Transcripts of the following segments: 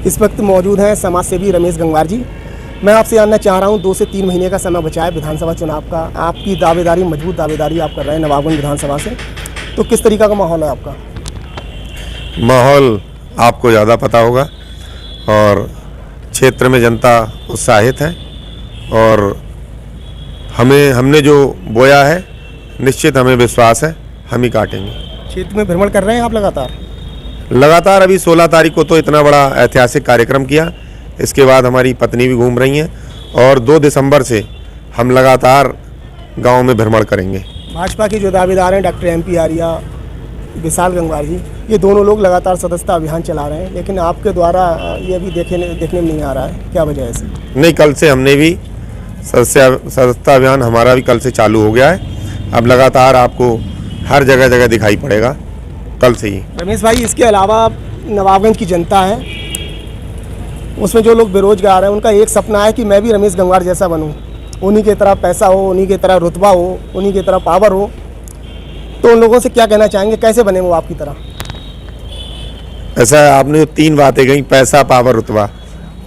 इस वक्त मौजूद हैं समाज सेवी रमेश गंगवार जी। मैं आपसे जानना चाह रहा हूं 2 से 3 महीने का समय बचा है विधानसभा चुनाव का। आपकी दावेदारी, मजबूत दावेदारी आप कर रहे हैं नवाबगंज विधानसभा से, तो किस तरीका का माहौल है आपका? माहौल आपको ज़्यादा पता होगा और क्षेत्र में जनता उत्साहित है और हमने जो बोया है निश्चित हमें विश्वास है हम ही काटेंगे। क्षेत्र में भ्रमण कर रहे हैं आप लगातार अभी 16 तारीख को तो इतना बड़ा ऐतिहासिक कार्यक्रम किया, इसके बाद हमारी पत्नी भी घूम रही हैं और 2 दिसंबर से हम लगातार गांव में भ्रमण करेंगे। भाजपा के जो दावेदार हैं डॉक्टर MP आर्या, विशाल गंगवार जी, ये दोनों लोग लगातार सदस्यता अभियान चला रहे हैं, लेकिन आपके द्वारा ये अभी देखने में नहीं आ रहा है, क्या वजह है ऐसी? नहीं, कल से हमने भी सदस्यता अभियान हमारा भी कल से चालू हो गया है। अब लगातार आपको हर जगह दिखाई पड़ेगा कल से ही। रमेश भाई, इसके अलावा नवाबगंज की जनता है, उसमें जो लोग बेरोजगार हैं, उनका एक सपना है कि मैं भी रमेश गंगवार जैसा बनूं, उन्हीं की तरह पैसा हो, उन्हीं की तरह रुतबा हो, उन्हीं की तरह पावर हो। तो उन लोगों से क्या कहना चाहेंगे, कैसे बने वो आपकी तरह? ऐसा आपने जो 3 बातें कही, पैसा, पावर, रुतबा,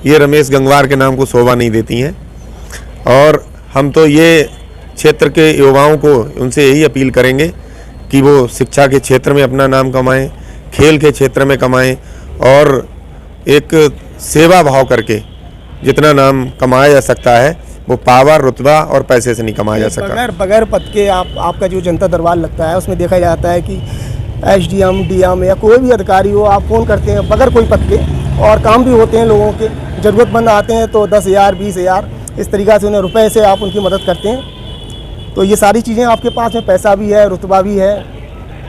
ये रमेश गंगवार के नाम को शोभा नहीं देती हैं। और हम तो ये क्षेत्र के युवाओं को उनसे यही अपील करेंगे कि वो शिक्षा के क्षेत्र में अपना नाम कमाएं, खेल के क्षेत्र में कमाएं और एक सेवा भाव करके जितना नाम कमाया जा सकता है वो पावर, रुतबा और पैसे से नहीं कमाया जा सकता। बगैर पद के आपका जो जनता दरबार लगता है उसमें देखा जाता है कि SDM, DM या कोई भी अधिकारी हो, आप फ़ोन करते हैं बगैर कोई पद के और काम भी होते हैं लोगों के। ज़रूरतमंद आते हैं तो 10,000, 20,000 इस तरीक़ा से उन्हें रुपए से आप उनकी मदद करते हैं। तो ये सारी चीज़ें आपके पास में, पैसा भी है, रुतबा भी है,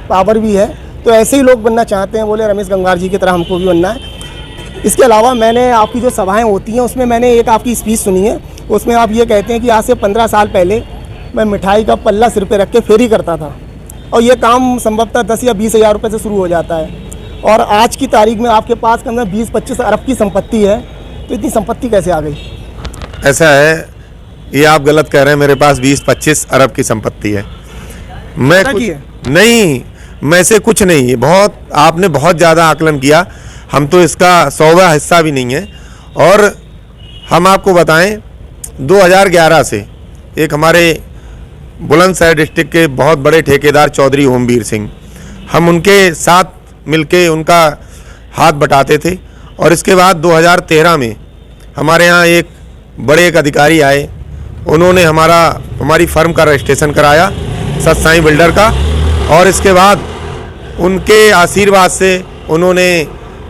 पावर भी है, तो ऐसे ही लोग बनना चाहते हैं। बोले रमेश गंगवार जी की तरह हमको भी बनना है। इसके अलावा मैंने आपकी जो सभाएं होती हैं उसमें मैंने एक आपकी स्पीच सुनी है, उसमें आप ये कहते हैं कि आज से 15 साल पहले मैं मिठाई का पल्ला सिर पे रख के फेरी करता था और ये काम संभवतः 10 या 20,000 रुपये से शुरू हो जाता है और आज की तारीख में आपके पास कम से कम 20-25 अरब की संपत्ति है। तो इतनी संपत्ति कैसे आ गई? ऐसा है, ये आप गलत कह रहे हैं। मेरे पास 20-25 अरब की संपत्ति है। मैं नहीं, मैं से कुछ नहीं है। आपने बहुत ज़्यादा आकलन किया, हम तो इसका 100वां हिस्सा भी नहीं है। और हम आपको बताएं 2011 से एक हमारे बुलंदशहर डिस्ट्रिक्ट के बहुत बड़े ठेकेदार चौधरी ओमवीर सिंह, हम उनके साथ मिलके उनका हाथ बटाते थे और इसके बाद 2013 में हमारे यहाँ एक अधिकारी आए, उन्होंने हमारी फर्म का रजिस्ट्रेशन कराया सतसाई बिल्डर का और इसके बाद उनके आशीर्वाद से उन्होंने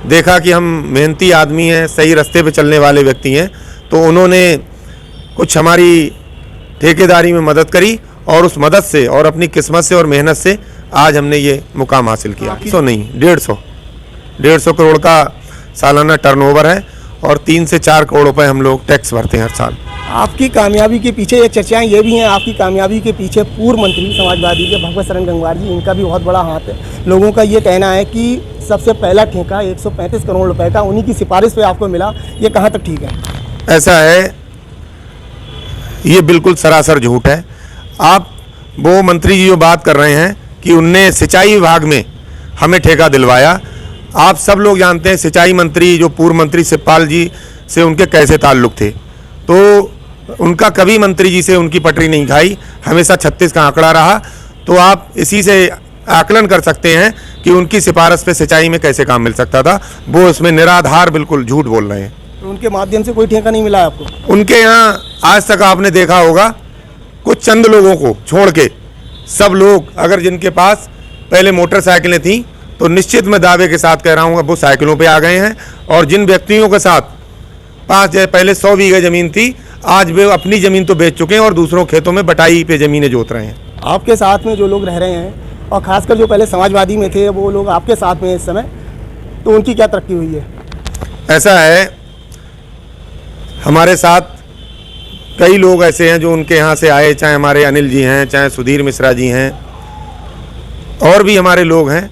देखा कि हम मेहनती आदमी हैं, सही रास्ते पे चलने वाले व्यक्ति हैं, तो उन्होंने कुछ हमारी ठेकेदारी में मदद करी और उस मदद से और अपनी किस्मत से और मेहनत से आज हमने ये मुकाम हासिल किया। 100 नहीं, 150 करोड़ का सालाना टर्नओवर है और 3 से 4 करोड़ रुपए हम लोग टैक्स भरते हैं हर साल। आपकी कामयाबी के पीछे एक चर्चाएं ये भी हैं, आपकी कामयाबी के पीछे पूर्व मंत्री समाजवादी के भगवत शरण गंगवार जी, इनका भी बहुत बड़ा हाथ है। लोगों का ये कहना है कि सबसे पहला ठेका 135 करोड़ रुपए का उन्हीं की सिफारिश पे आपको मिला, ये कहाँ तक ठीक है? ऐसा है, ये बिल्कुल सरासर झूठ है। आप वो मंत्री जी जो बात कर रहे हैं कि उनने सिंचाई विभाग में हमें ठेका दिलवाया, आप सब लोग जानते हैं सिंचाई मंत्री जो पूर्व मंत्री शिवपाल जी से उनके कैसे ताल्लुक़ थे, तो उनका कभी मंत्री जी से उनकी पटरी नहीं खाई, हमेशा 36 का आंकड़ा रहा। तो आप इसी से आकलन कर सकते हैं कि उनकी सिफारिश पे सिंचाई में कैसे काम मिल सकता था। वो इसमें निराधार बिल्कुल झूठ बोल रहे हैं। तो उनके माध्यम से कोई ठेका नहीं मिला आपको? उनके यहाँ आज तक आपने देखा होगा कुछ चंद लोगों को छोड़ के सब लोग, अगर जिनके पास पहले मोटरसाइकिलें थीं तो निश्चित मैं दावे के साथ कह रहा हूँ वो साइकिलों पे आ गए हैं और जिन व्यक्तियों के साथ पहले 100 बीघा ज़मीन थी, आज वे अपनी ज़मीन तो बेच चुके हैं और दूसरों खेतों में बटाई पे ज़मीनें जोत रहे हैं। आपके साथ में जो लोग रह रहे हैं और ख़ासकर जो पहले समाजवादी में थे वो लोग आपके साथ में इस समय, तो उनकी क्या तरक्की हुई है? ऐसा है, हमारे साथ कई लोग ऐसे हैं जो उनके यहाँ से आए, चाहे हमारे अनिल जी हैं, चाहे सुधीर मिश्रा जी हैं, और भी हमारे लोग हैं।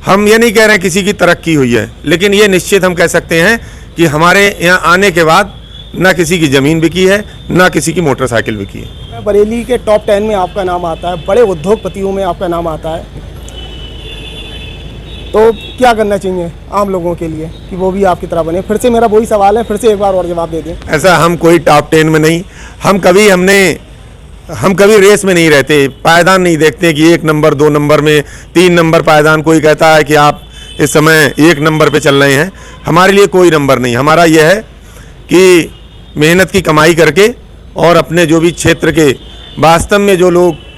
हम ये नहीं कह रहे हैं किसी की तरक्की हुई है, लेकिन ये निश्चित हम कह सकते हैं कि हमारे यहाँ आने के बाद ना किसी की ज़मीन बिकी है, ना किसी की मोटरसाइकिल बिकी है। बरेली के टॉप 10 में आपका नाम आता है, बड़े उद्योगपतियों में आपका नाम आता है। तो क्या करना चाहिए आम लोगों के लिए कि वो भी आपकी तरह बने? फिर से मेरा वही सवाल है, फिर से एक बार और जवाब दे दें। ऐसा हम कोई टॉप 10 में नहीं, हम कभी रेस में नहीं रहते, पायदान नहीं देखते कि 1 नंबर 2 नंबर में 3 नंबर पायदान। कोई कहता है कि आप इस समय 1 नंबर पे चल रहे हैं, हमारे लिए कोई नंबर नहीं। हमारा यह है कि मेहनत की कमाई करके और अपने जो भी क्षेत्र के वास्तव में जो लोग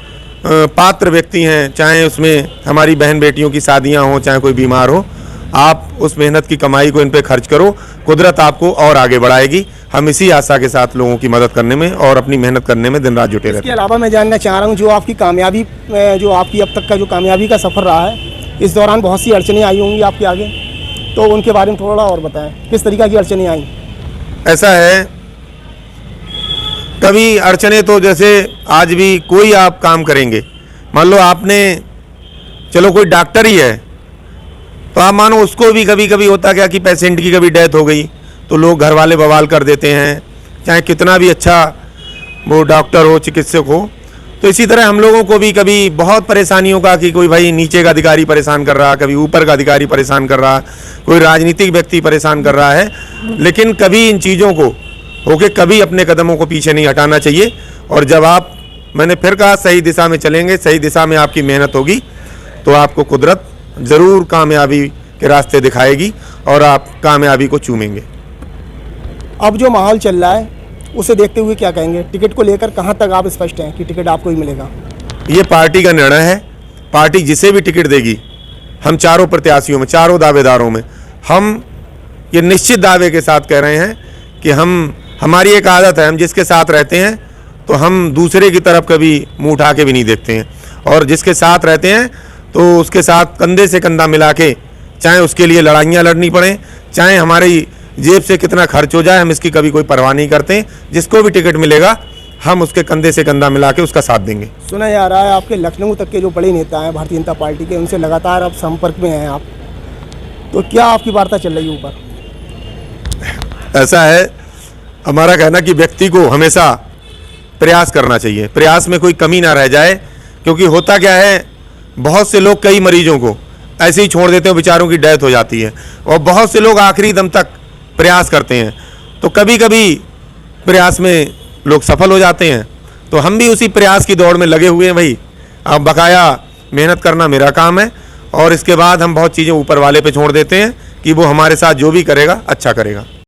पात्र व्यक्ति हैं, चाहे उसमें हमारी बहन बेटियों की शादियां हों, चाहे कोई बीमार हो, आप उस मेहनत की कमाई को इन पे खर्च करो, कुदरत आपको और आगे बढ़ाएगी। हम इसी आशा के साथ लोगों की मदद करने में और अपनी मेहनत करने में दिन रात जुटे रहते हैं। इसके अलावा मैं जानना चाह रहा हूँ, जो आपकी कामयाबी, जो आपकी अब तक का जो कामयाबी का सफ़र रहा है, इस दौरान बहुत सी अड़चनें आई होंगी आपके आगे, तो उनके बारे में थोड़ा और बताएं, किस तरीक़ा की अड़चनें आई? ऐसा है, कभी अड़चने तो जैसे आज भी कोई आप काम करेंगे, मान लो आपने, चलो कोई डॉक्टर ही है, तो आप मानो उसको भी कभी कभी होता क्या कि पेशेंट की कभी डेथ हो गई तो लोग घर वाले बवाल कर देते हैं, चाहे कितना भी अच्छा वो डॉक्टर हो, चिकित्सक हो। तो इसी तरह हम लोगों को भी कभी बहुत परेशानियों का कि कोई भाई नीचे का अधिकारी परेशान कर रहा, कभी ऊपर का अधिकारी परेशान कर रहा, कोई राजनीतिक व्यक्ति परेशान कर रहा है। लेकिन कभी इन चीज़ों को होके कभी अपने कदमों को पीछे नहीं हटाना चाहिए। और जब आप, मैंने फिर कहा, सही दिशा में चलेंगे, सही दिशा में आपकी मेहनत होगी, तो आपको कुदरत ज़रूर कामयाबी के रास्ते दिखाएगी और आप कामयाबी को चूमेंगे। अब जो माहौल चल रहा है उसे देखते हुए क्या कहेंगे? टिकट को लेकर कहाँ तक आप स्पष्ट हैं कि टिकट आपको ही मिलेगा? ये पार्टी का निर्णय है। पार्टी जिसे भी टिकट देगी, हम चारों प्रत्याशियों में, चारों दावेदारों में, हम ये निश्चित दावे के साथ कह रहे हैं कि हमारी एक आदत है, हम जिसके साथ रहते हैं तो हम दूसरे की तरफ कभी मुंह उठा के भी नहीं देखते हैं, और जिसके साथ रहते हैं तो उसके साथ कंधे से कंधा मिला के, चाहे उसके लिए लड़ाइयाँ लड़नी पड़े, चाहे हमारी जेब से कितना खर्च हो जाए, हम इसकी कभी कोई परवाह नहीं करते। जिसको भी टिकट मिलेगा हम उसके कंधे से कंधा मिला के उसका साथ देंगे। सुना जा रहा है आपके लखनऊ तक के जो बड़े नेता हैं भारतीय जनता पार्टी के, उनसे लगातार आप संपर्क में हैं आप, तो क्या आपकी वार्ता चल रही है ऊपर? ऐसा है, हमारा कहना कि व्यक्ति को हमेशा प्रयास करना चाहिए, प्रयास में कोई कमी ना रह जाए। क्योंकि होता क्या है, बहुत से लोग कई मरीजों को ऐसे ही छोड़ देते हैं, बेचारों की डेथ हो जाती है, और बहुत से लोग आखिरी दम तक प्रयास करते हैं, तो कभी कभी प्रयास में लोग सफल हो जाते हैं। तो हम भी उसी प्रयास की दौड़ में लगे हुए हैं भाई। अब बकाया मेहनत करना मेरा काम है, और इसके बाद हम बहुत चीज़ें ऊपर वाले पे छोड़ देते हैं कि वो हमारे साथ जो भी करेगा अच्छा करेगा।